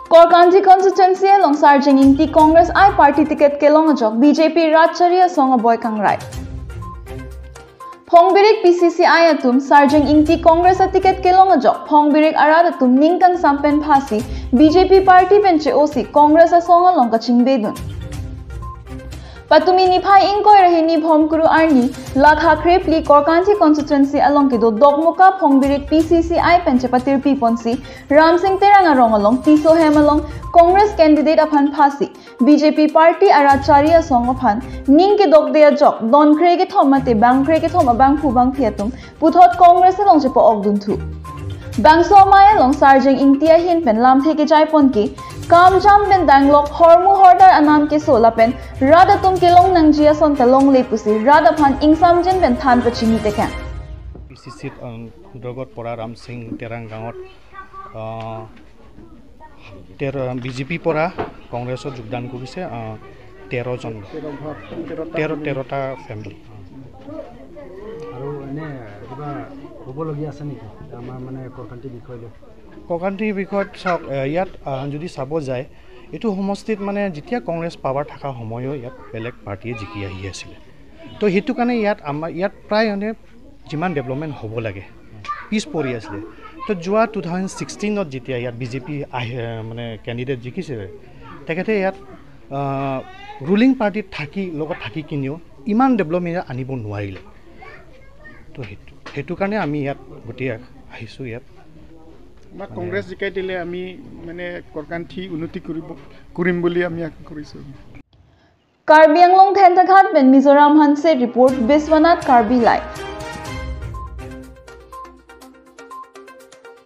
Korkanthi Constituency along Sarjing Inti Congress I party ticket kelong ajok BJP chari asong aboi Kang Rai. Phongbirik PCCI atum Sarjing Inti Congress ticket kelong ajok Phongbirik arad atum ningkang sampen phasi BJP party benche OC Congress asong along kaching bedun. Patumi niphai ingkoi rahini bhomkuru arni lakha krepli Korkanthi Constituency along kido dogmuka Phongbirik PCCI penche patirpi ponsi Ram Singh Teranga rong along tiso hem along Congress candidate aphan phasi BJP party ara chari asong aphan ning ke dog de ajok don kre ke thomate bang kre ke thoma bang phu bang phiatum puthot Congress along che po ogdun thu bang so mai along Sarjing Intia hin pen lam theke jai pon ki काम जाम Ben दांगलोक हरमु हरदार अनाम के सोला pen Radha तुम केलोंग नंजिया सोन तलोंग ले pussy Radha फान इंगसाम जिन Ben थान पचिनी तेकें PCC द्रगत परा Ram Singh तेरंग गाँवत BJP परा कांग्रेसत योगदान करिছে 13 জন 13টা family আৰু এনে কিবা হ'বলগীয়া আছে নেকি আমাৰ মানে কৰকান্তি বিষয়লৈ Korkanthi বিষয়ত চাওক ইয়াত যদি চাব যায় এটো সমষ্টিত মানে যেতিয়া কংগ্ৰেছ পাৱাৰ থকা সময়ও ইয়াত বেলেগ পাৰ্টিয়ে জিকি আহি আছিল তো হেতু কাৰণে ইয়াত আমাৰ ইয়াত প্ৰায় মানে যিমান ডেভেলপমেন্ট হ'ব লাগে পিছ পৰি আছিল তো যোৱা 2016 ত যেতিয়া ইয়াত বিজেপি মানে ক্যান্ডিডেট জিকিছে তেখেতে ইয়াত ৰুলিং পাৰ্টিত থাকি লগত থাকি কিনিও ইমান ডেভেলপমেন্ট আনিব নোৱাৰিলে তো হেতু কাৰণে আমি ইয়াত গতি আহিছো ইয়াত Congress jikai dile ami mane Korkanthi unnoti kurim boli ami aশা কৰিছো Karbi Anglong Thentaghat ben Mizoram Hanse report Biswanath Karbi live